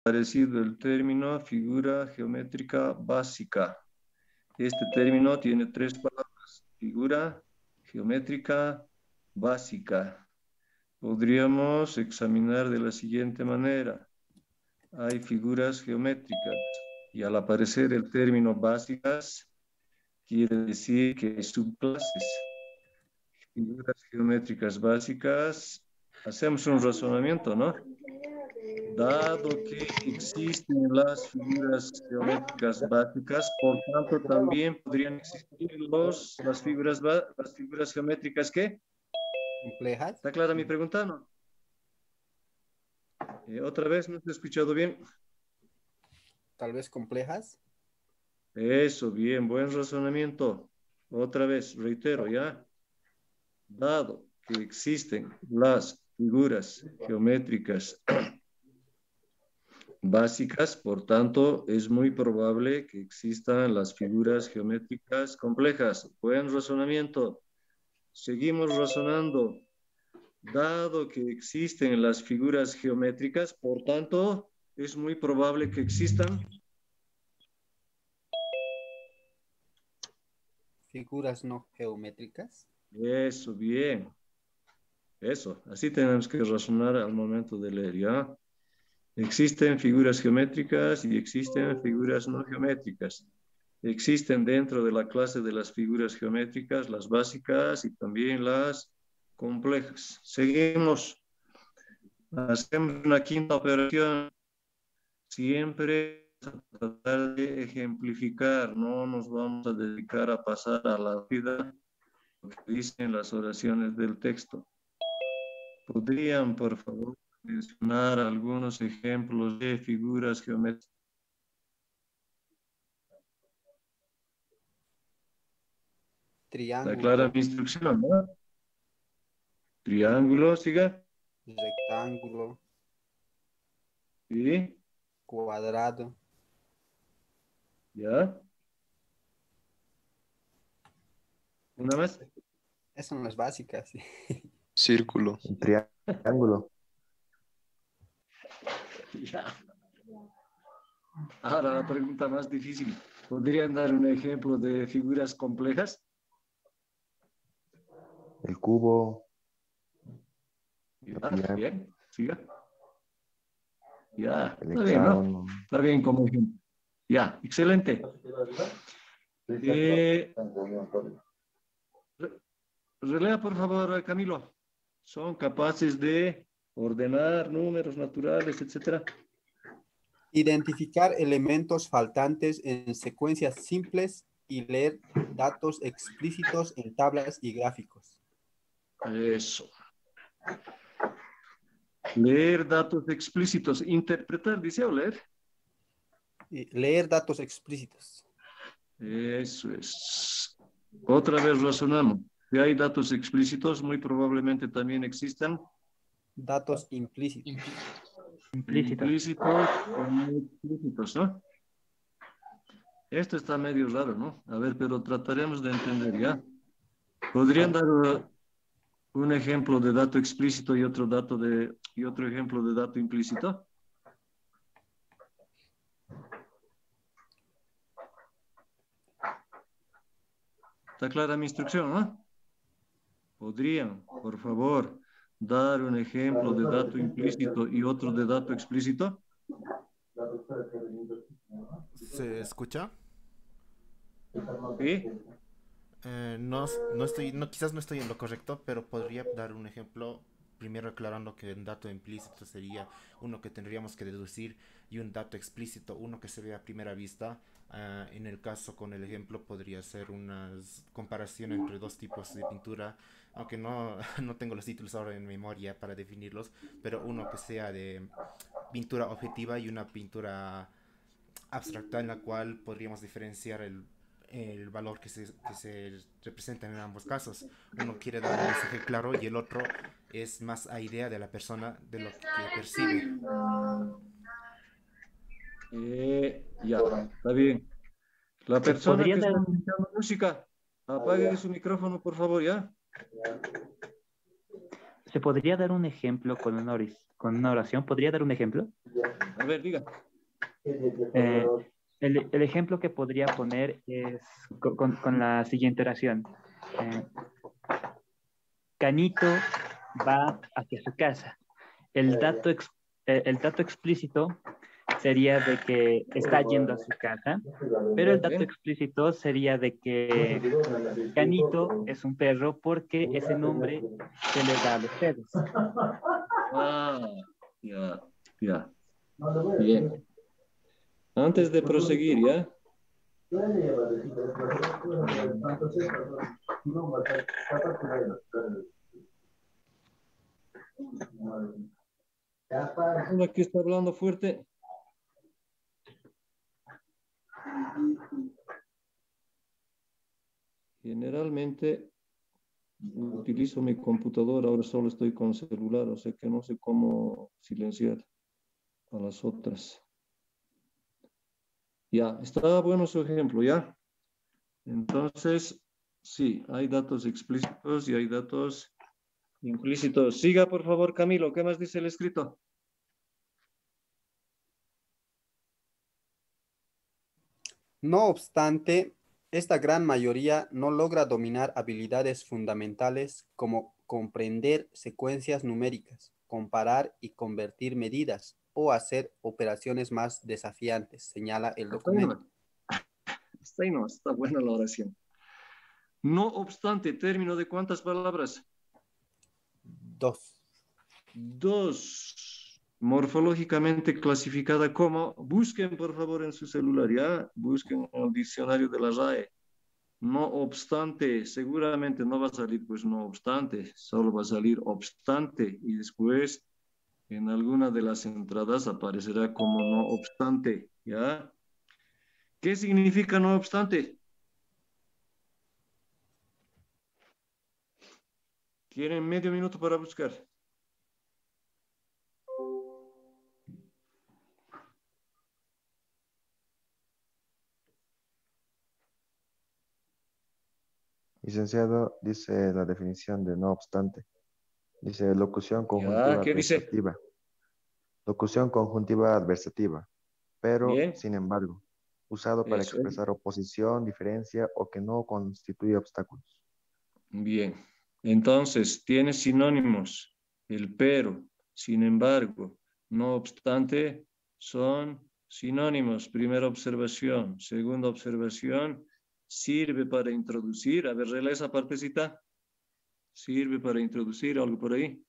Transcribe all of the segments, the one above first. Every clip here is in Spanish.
aparecido el término figura geométrica básica. Este término tiene tres palabras: figura geométrica básica. Podríamos examinar de la siguiente manera. Hay figuras geométricas y al aparecer el término básicas, quiere decir que hay subclases. Figuras geométricas básicas, hacemos un razonamiento, ¿no? Dado que existen las figuras geométricas básicas, por tanto también podrían existir las figuras geométricas, ¿qué? ¿Complejas? ¿Está clara mi pregunta, no? Otra vez, no te he escuchado bien. Tal vez complejas. Eso, bien, buen razonamiento. Otra vez, reitero, ¿ya? Dado que existen las figuras geométricas básicas, por tanto, es muy probable que existan las figuras geométricas complejas. Buen razonamiento. Seguimos razonando. Dado que existen las figuras geométricas, por tanto, es muy probable que existan Figuras no geométricas. eso, bien. Eso, así tenemos que razonar al momento de leer, ¿ya? Existen figuras geométricas y existen figuras no geométricas. Existen dentro de la clase de las figuras geométricas las básicas y también las complejas. Seguimos. Hacemos una quinta operación. Siempre vamos a tratar de ejemplificar, no nos vamos a dedicar a pasar a la vida lo que dicen las oraciones del texto. ¿Podrían, por favor, mencionar algunos ejemplos de figuras geométricas? Está clara Triángulo, mi instrucción, ¿no? Triángulo, siga. rectángulo, Sí, cuadrado, ya. Una más. esas son las básicas. Círculo. Un triángulo. Ya. Ahora la pregunta más difícil. ¿Podrían dar un ejemplo de figuras complejas? El cubo. Ya, bien, siga. Ya, El está bien, ¿no? hexágono. Está bien como ejemplo. Ya, excelente. Relea, por favor, Camilo. ¿Son capaces de ordenar números naturales, etcétera? Identificar elementos faltantes en secuencias simples y leer datos explícitos en tablas y gráficos. Eso. Leer datos explícitos. Interpretar, dice, o leer. Y leer datos explícitos. Eso es. Otra vez razonamos. Si hay datos explícitos, muy probablemente también existan Datos implícitos. implícitos o no explícitos, ¿no? Esto está medio raro, ¿no? A ver, pero trataremos de entender, ¿ya? ¿Podrían dar un ejemplo de dato explícito y otro ejemplo de dato implícito? ¿Está clara mi instrucción, no? ¿Podrían, por favor, dar un ejemplo de dato implícito y otro de dato explícito? ¿Se escucha? Sí. Quizás no estoy en lo correcto, pero podría dar un ejemplo, primero aclarando que un dato implícito sería uno que tendríamos que deducir y un dato explícito, uno que se ve a primera vista. En el caso con el ejemplo podría ser una comparación entre dos tipos de pintura, aunque no, no tengo los títulos ahora en memoria para definirlos, pero uno que sea de pintura objetiva y una pintura abstracta en la cual podríamos diferenciar el valor que se representa en ambos casos. Uno quiere dar un mensaje claro y el otro es más a idea de la persona de lo que percibe. Ya, está bien. La ¿Se persona podría que dar? está escuchando música, apague su micrófono, por favor, ¿ya? ¿Se podría dar un ejemplo con con una oración? ¿Podría dar un ejemplo? A ver, diga. Eh, el ejemplo que podría poner es con la siguiente oración. Eh, Canito va hacia su casa. El dato explícito sería de que está yendo a su casa, pero el dato Bien. explícito sería de que Canito es un perro porque ese nombre se le da a los perros. Ah, ya, ya. Bien. Antes de proseguir, ¿ya? Hola, aquí está hablando fuerte. Generalmente utilizo mi computadora, ahora solo estoy con celular, o sea que no sé cómo silenciar a las otras. Ya, está bueno su ejemplo, ¿ya? Entonces, sí, hay datos explícitos y hay datos implícitos. Siga, por favor, Camilo, ¿qué más dice el escrito? No obstante, esta gran mayoría no logra dominar habilidades fundamentales como comprender secuencias numéricas, comparar y convertir medidas o hacer operaciones más desafiantes, señala el Hasta ahí documento. nomás. Hasta ahí nomás, está buena la oración. No obstante, término de cuántas palabras? 2. Dos. Morfológicamente clasificada como, busquen por favor en su celular, ya, busquen en el diccionario de la RAE. No obstante, seguramente no va a salir pues no obstante, solo va a salir obstante y después en alguna de las entradas aparecerá como no obstante, ¿ya? ¿Qué significa no obstante? Tienen medio minuto para buscar. Licenciado, dice la definición de no obstante. Dice locución ¿Ya? conjuntiva ¿Qué dice? adversativa. Locución conjuntiva adversativa, pero, Bien, sin embargo, usado para eso es. expresar oposición, diferencia o que no constituye obstáculos. Bien. Entonces, tiene sinónimos. El pero, sin embargo, no obstante, son sinónimos. Primera observación. Segunda observación, sirve para introducir. A ver, rela esa partecita. Sirve para introducir algo por ahí.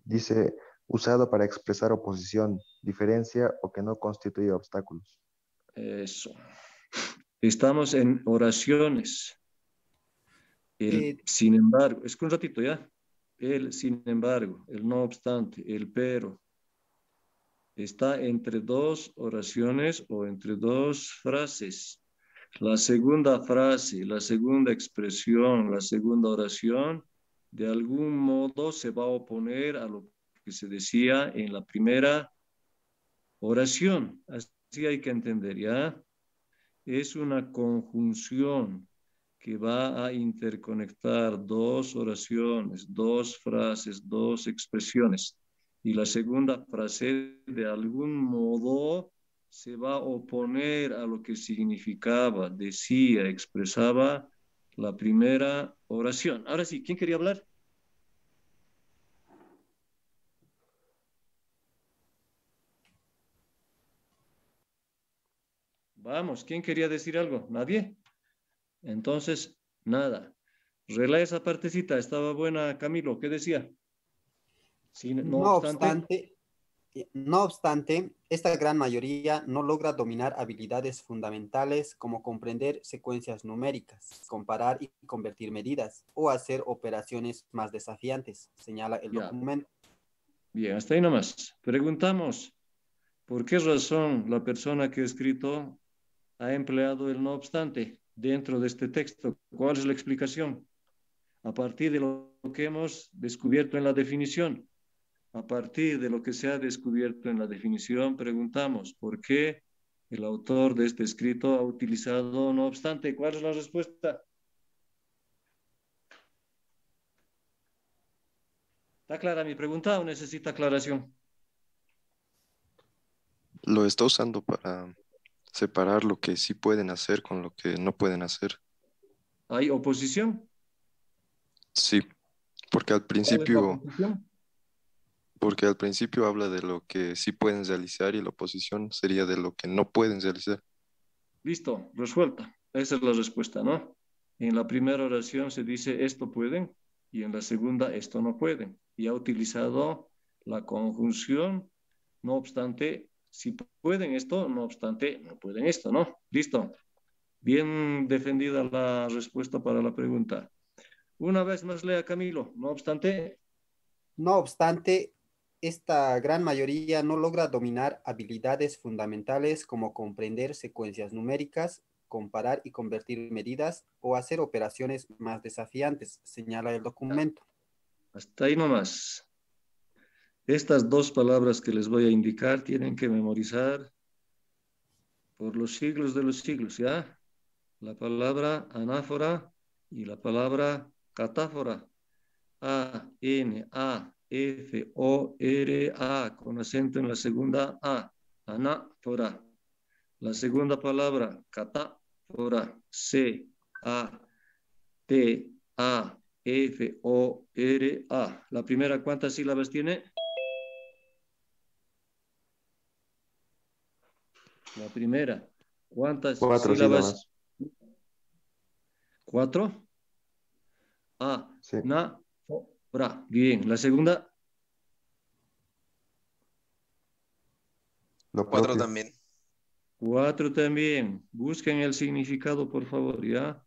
Dice usado para expresar oposición, diferencia o que no constituye obstáculos. Eso. Estamos en oraciones. El sin embargo, es que un ratito ya. El sin embargo, el no obstante, el pero, está entre dos oraciones o entre dos frases. La segunda frase, la segunda expresión, la segunda oración, de algún modo se va a oponer a lo que se decía en la primera oración. Así hay que entender, ¿ya? Es una conjunción que va a interconectar dos oraciones, dos frases, dos expresiones. Y la segunda frase, de algún modo, se va a oponer a lo que significaba, decía, expresaba la primera oración. Ahora sí, ¿quién quería hablar? Vamos, ¿quién quería decir algo? ¿Nadie? Entonces, nada. Relá esa partecita, estaba buena, Camilo, ¿qué decía? Sí, no No obstante, obstante, no obstante, esta gran mayoría no logra dominar habilidades fundamentales como comprender secuencias numéricas, comparar y convertir medidas o hacer operaciones más desafiantes, señala el ya, documento. bien, hasta ahí nomás. Preguntamos, ¿por qué razón la persona que ha escrito ha empleado el no obstante dentro de este texto? ¿Cuál es la explicación? A partir de lo que hemos descubierto en la definición, a partir de lo que se ha descubierto en la definición, preguntamos, ¿por qué el autor de este escrito ha utilizado no obstante? ¿Cuál es la respuesta? ¿Está clara mi pregunta o necesita aclaración? Lo está usando para separar lo que sí pueden hacer con lo que no pueden hacer. ¿Hay oposición? Sí, porque al ¿Cuál es la principio, oposición? porque al principio habla de lo que sí pueden realizar y la oposición sería de lo que no pueden realizar. Listo, resuelta. Esa es la respuesta, ¿no? En la primera oración se dice esto pueden y en la segunda esto no pueden. Y ha utilizado la conjunción, no obstante, si pueden esto, no obstante, no pueden esto, ¿no? Listo. Bien defendida la respuesta para la pregunta. Una vez más lea Camilo, no obstante, No obstante, esta gran mayoría no logra dominar habilidades fundamentales como comprender secuencias numéricas, comparar y convertir medidas o hacer operaciones más desafiantes, señala el documento. hasta ahí nomás. Estas dos palabras que les voy a indicar tienen que memorizar por los siglos de los siglos, ¿ya? La palabra anáfora y la palabra catáfora. A-N-A-F-O-R-A, con acento en la segunda A. Anáfora. La segunda palabra, catáfora. C-A-T-A-F-O-R-A. La primera, ¿cuántas sílabas tiene? La primera, ¿cuántas 4 sílabas? sílabas. 4. Sí, Anáfora. Bien. La segunda, lo 4 propio. también. 4 también. Busquen el significado, por favor, ¿ya?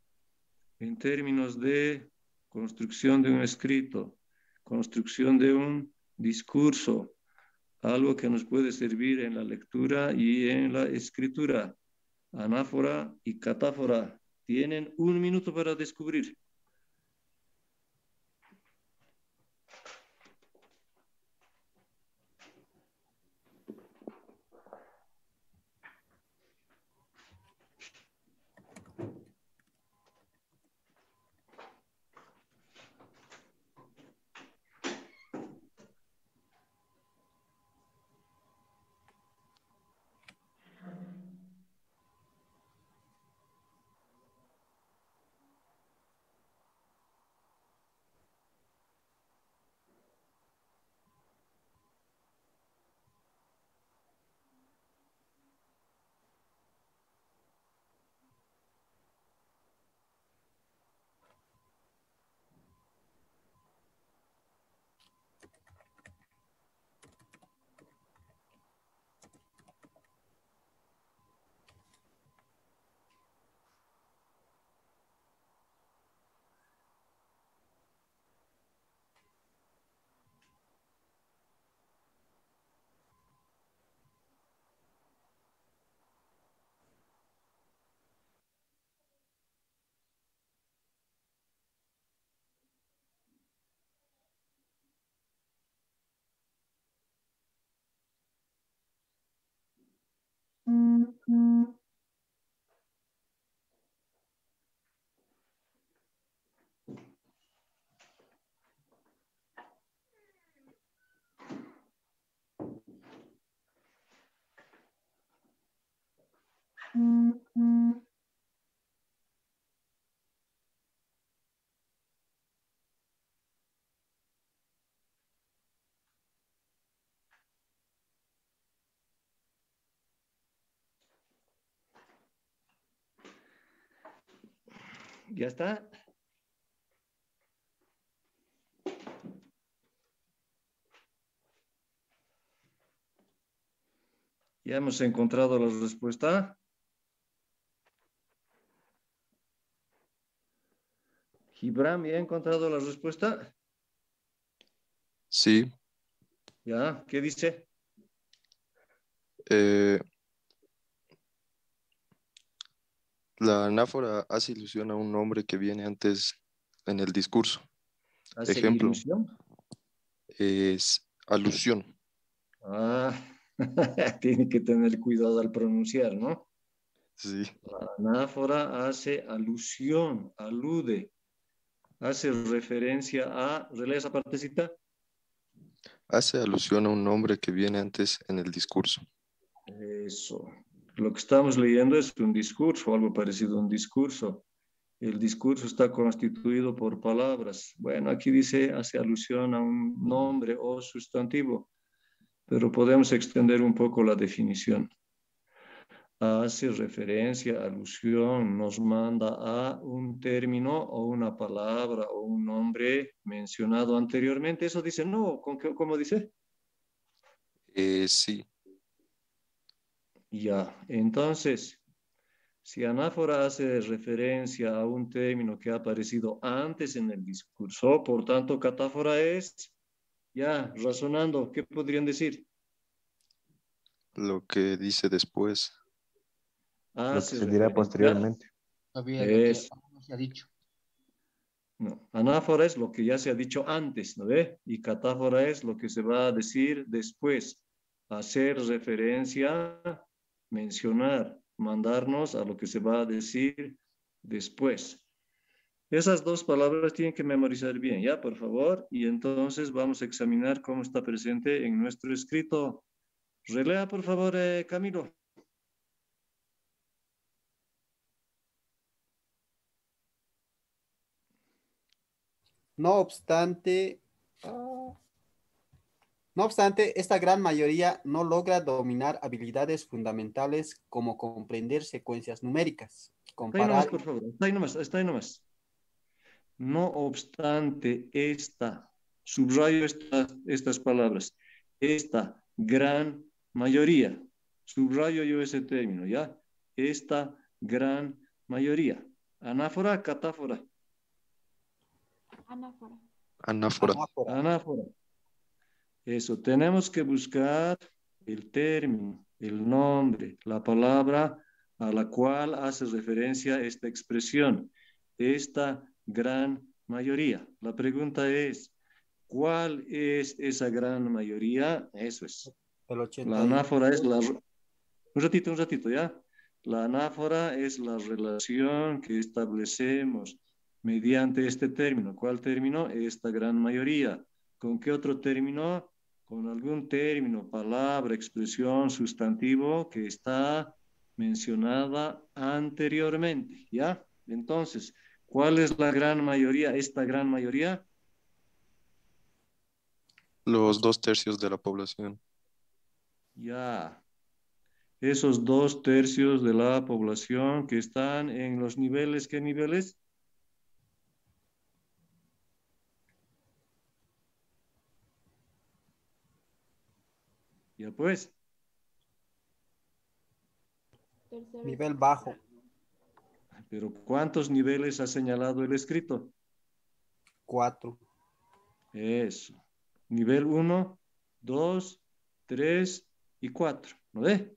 En términos de construcción de un escrito, construcción de un discurso, algo que nos puede servir en la lectura y en la escritura. Anáfora y catáfora. Tienen 1 minuto para descubrir. ¿Ya está? Ya hemos encontrado la respuesta. Gibran, ¿ya ha encontrado la respuesta? Sí, ¿Ya? ¿Qué dice? eh, la anáfora hace ilusión a un nombre que viene antes en el discurso. ¿Hace Ejemplo, ilusión? es alusión. Ah, tiene que tener cuidado al pronunciar, ¿no? Sí, La anáfora hace alusión, alude, hace referencia a, relea esa partecita, Hace alusión a un nombre que viene antes en el discurso. Eso. Lo que estamos leyendo es un discurso, algo parecido a un discurso. El discurso está constituido por palabras. Bueno, aquí dice, hace alusión a un nombre o sustantivo, pero podemos extender un poco la definición. Hace referencia, alusión, nos manda a un término o una palabra o un nombre mencionado anteriormente. Eso dice, no, ¿cómo dice? Sí, Ya, entonces, si anáfora hace referencia a un término que ha aparecido antes en el discurso, por tanto, catáfora es, ya, razonando, ¿qué podrían decir? lo que dice después. Lo que Hace se dirá referencia, posteriormente. Todavía lo que es, aún no se ha dicho. no, anáfora es lo que ya se ha dicho antes, ¿no ve? Y catáfora es lo que se va a decir después, hacer referencia, mencionar, mandarnos a lo que se va a decir después. Esas dos palabras tienen que memorizar bien, ¿ya? Por favor. Y entonces vamos a examinar cómo está presente en nuestro escrito. Relea, por favor, Camilo. No obstante, no obstante, esta gran mayoría no logra dominar habilidades fundamentales como comprender secuencias numéricas, Está ahí nomás, comparar. por favor. Está ahí nomás, está ahí nomás. No obstante, subrayo estas palabras, esta gran mayoría, subrayo yo ese término, ¿ya? Esta gran mayoría. Anáfora, catáfora. Anáfora. Anáfora. Anáfora. Anáfora. Eso, tenemos que buscar el término, el nombre, la palabra a la cual hace referencia esta expresión, esta gran mayoría. La pregunta es, ¿cuál es esa gran mayoría? Eso es. El La 81. anáfora es un ratito, ¿ya? La anáfora es la relación que establecemos mediante este término. ¿Cuál término? Esta gran mayoría. ¿Con qué otro término? Con algún término, palabra, expresión, sustantivo que está mencionada anteriormente, ¿ya? Entonces, ¿cuál es la gran mayoría? Esta gran mayoría. Los 2/3 de la población. Ya. Esos 2/3 de la población que están en los niveles, ¿qué niveles? Ya pues, Tercero. Nivel bajo. pero ¿cuántos niveles ha señalado el escrito? 4. Eso. Nivel 1, 2, 3 y 4. ¿No ve?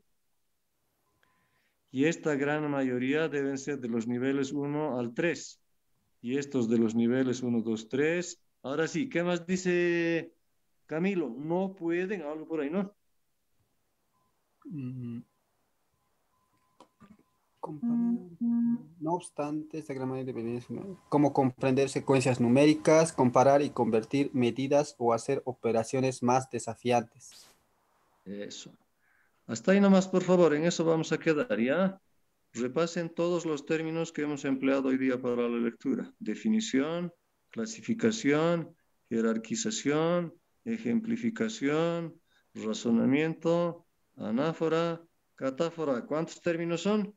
Y esta gran mayoría deben ser de los niveles 1 al 3. Y estos de los niveles 1, 2, 3. Ahora sí, ¿qué más dice Camilo? No pueden, algo por ahí, ¿no? No obstante, esta gran mayoría de evidencia, como comprender secuencias numéricas, comparar y convertir medidas o hacer operaciones más desafiantes. Eso. Hasta ahí nomás, por favor, en eso vamos a quedar, ¿ya? Repasen todos los términos que hemos empleado hoy día para la lectura. Definición, clasificación, jerarquización, ejemplificación, razonamiento, anáfora, catáfora. ¿Cuántos términos son?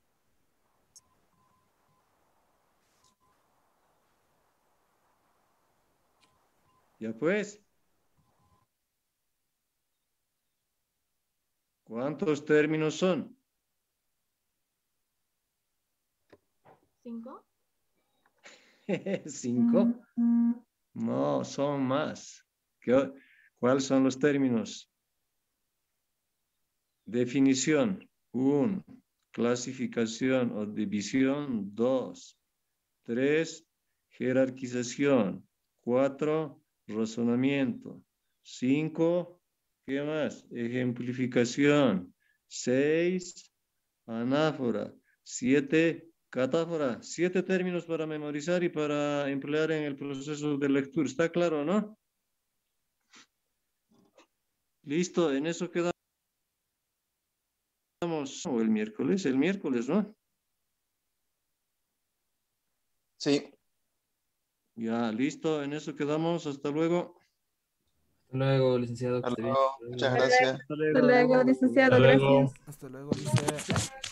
Ya pues. ¿Cuántos términos son? 5. 5. No, son más. ¿Cuáles son los términos? Definición, 1. Clasificación o división, 2. 3. Jerarquización. 4. Razonamiento. 5. ¿Qué más? Ejemplificación. 6. Anáfora. 7. Catáfora. 7 términos para memorizar y para emplear en el proceso de lectura. ¿Está claro, no? Listo, en eso quedamos. O el miércoles, ¿no? Sí. Ya, listo, en eso quedamos. Hasta luego. Hasta luego, licenciado. Que Hasta esté bien. luego. Muchas gracias. Hasta Hasta luego, licenciado, Hasta luego. gracias. Hasta luego, dice.